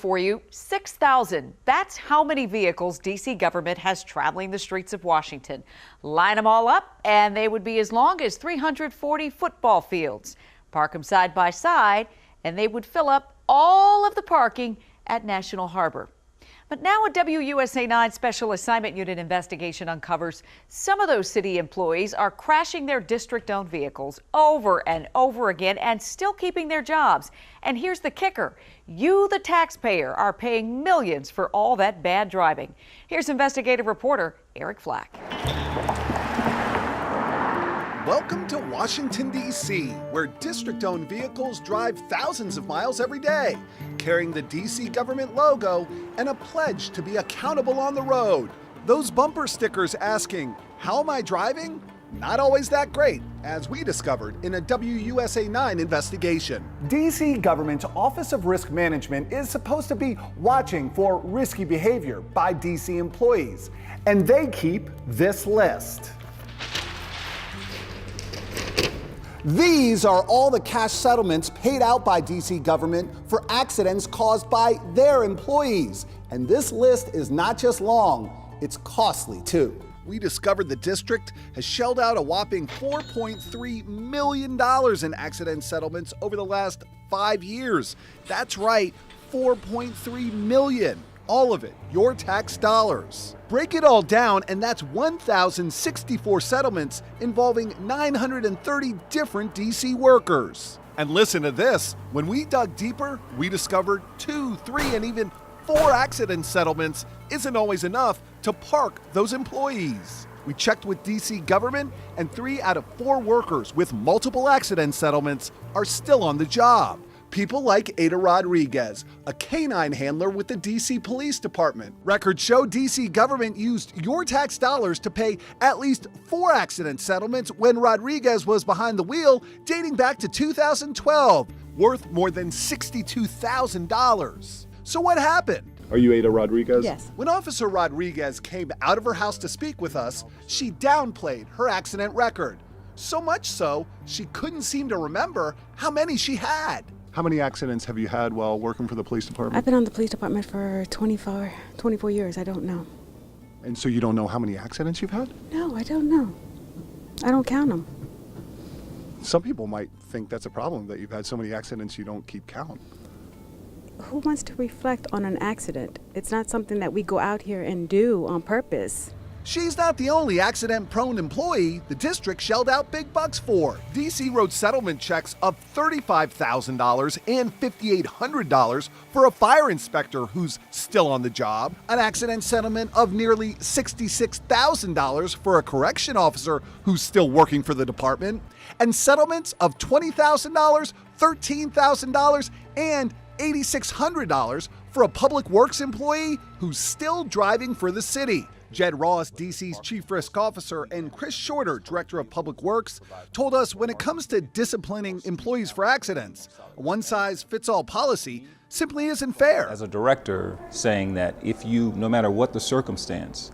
for you, 6,000. That's how many vehicles D.C. government has traveling the streets of Washington. Line them all up, and they would be as long as 340 football fields. Park them side by side, and they would fill up all of the parking at National Harbor. But now a WUSA 9 Special Assignment Unit investigation uncovers some of those city employees are crashing their district-owned vehicles over and over again and still keeping their jobs. And here's the kicker. You, the taxpayer, are paying millions for all that bad driving. Here's investigative reporter Eric Flack. Welcome to Washington, D.C., where district-owned vehicles drive thousands of miles every day, carrying the D.C. government logo and a pledge to be accountable on the road. Those bumper stickers asking, "How am I driving?" Not always that great, as we discovered in a WUSA 9 investigation. D.C. government's Office of Risk Management is supposed to be watching for risky behavior by D.C. employees, and they keep this list. These are all the cash settlements paid out by D.C. government for accidents caused by their employees. And this list is not just long, it's costly too. We discovered the district has shelled out a whopping $4.3 million in accident settlements over the last 5 years. That's right, $4.3 million. All of it, your tax dollars. Break it all down, and that's 1,064 settlements involving 930 different D.C. workers. And listen to this, when we dug deeper, we discovered 2, 3, and even 4 accident settlements isn't always enough to park those employees. We checked with D.C. government, and 3 out of 4 workers with multiple accident settlements are still on the job. People like Ada Rodriguez, a canine handler with the D.C. Police Department. Records show D.C. government used your tax dollars to pay at least 4 accident settlements when Rodriguez was behind the wheel, dating back to 2012, worth more than $62,000. So what happened? Are you Ada Rodriguez? Yes. When Officer Rodriguez came out of her house to speak with us, she downplayed her accident record. So much so, she couldn't seem to remember how many she had. How many accidents have you had while working for the police department? I've been on the police department for 24 years. I don't know. And so you don't know how many accidents you've had? No, I don't know. I don't count them. Some people might think that's a problem, that you've had so many accidents you don't keep count. Who wants to reflect on an accident? It's not something that we go out here and do on purpose. She's not the only accident-prone employee the district shelled out big bucks for. D.C. wrote settlement checks of $35,000 and $5,800 for a fire inspector who's still on the job, an accident settlement of nearly $66,000 for a correction officer who's still working for the department, and settlements of $20,000, $13,000, and $8,600 for a public works employee who's still driving for the city. Jed Ross, D.C.'s chief risk officer, and Chris Shorter, director of public works, told us when it comes to disciplining employees for accidents, a one-size-fits-all policy simply isn't fair. As a director, saying that if you, no matter what the circumstance,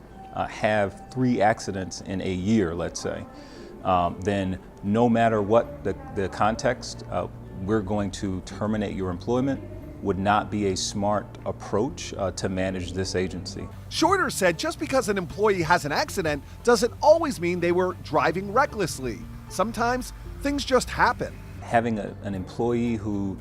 have 3 accidents in a year, let's say, then no matter what the context, we're going to terminate your employment would not be a smart approach to manage this agency. Shorter said just because an employee has an accident doesn't always mean they were driving recklessly. Sometimes things just happen. Having an employee who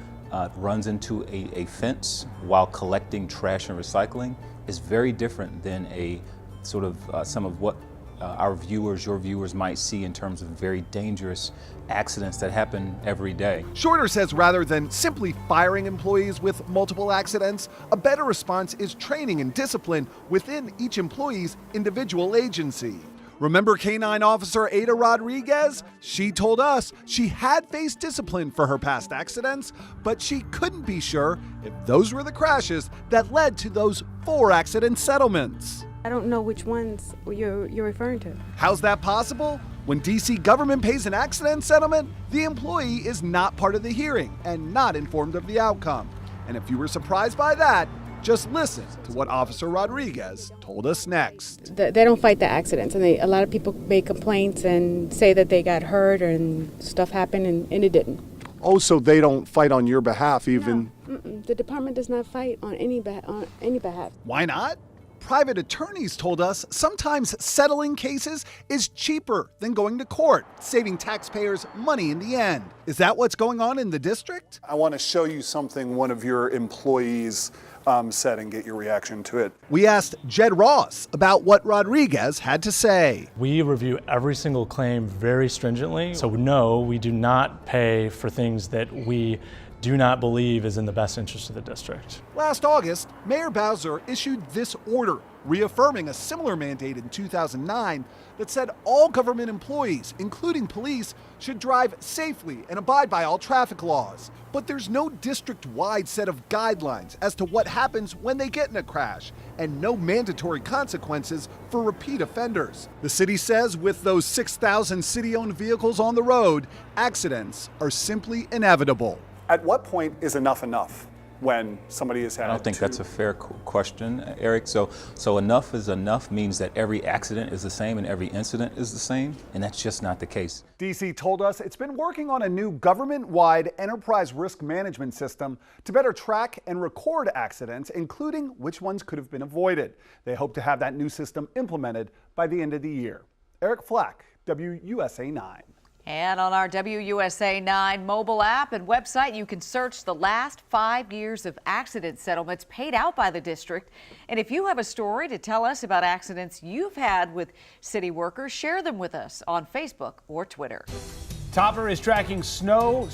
runs into a fence while collecting trash and recycling is very different than a sort of some of what our viewers, your viewers might see in terms of very dangerous accidents that happen every day. Shorter says rather than simply firing employees with multiple accidents, a better response is training and discipline within each employee's individual agency. Remember Canine Officer Ada Rodriguez? She told us she had faced discipline for her past accidents, but she couldn't be sure if those were the crashes that led to those 4 accident settlements. I don't know which ones you're referring to. How's that possible? When D.C. government pays an accident settlement, the employee is not part of the hearing and not informed of the outcome. And if you were surprised by that, just listen to what Officer Rodriguez told us next. They don't fight the accidents, and a lot of people make complaints and say that they got hurt and stuff happened, and it didn't. Oh, so they don't fight on your behalf even? No, the department does not fight on any behalf. Why not? Private attorneys told us sometimes settling cases is cheaper than going to court, saving taxpayers money in the end. Is that what's going on in the district? I want to show you something one of your employees said and get your reaction to it. We asked Jed Ross about what Rodriguez had to say. We review every single claim very stringently. So no, we do not pay for things that we do not believe is in the best interest of the district. Last August, Mayor Bowser issued this order, reaffirming a similar mandate in 2009 that said all government employees, including police, should drive safely and abide by all traffic laws. But there's no district-wide set of guidelines as to what happens when they get in a crash, and no mandatory consequences for repeat offenders. The city says with those 6,000 city-owned vehicles on the road, accidents are simply inevitable. At what point is enough when somebody has had I don't think that's a fair question, Eric. So enough is enough means that every accident is the same and every incident is the same, and that's just not the case. DC told us it's been working on a new government-wide enterprise risk management system to better track and record accidents, including which ones could have been avoided. They hope to have that new system implemented by the end of the year. Eric Flack, WUSA 9. And on our WUSA 9 mobile app and website, you can search the last 5 years of accident settlements paid out by the district. And if you have a story to tell us about accidents you've had with city workers, share them with us on Facebook or Twitter. Topper is tracking snow.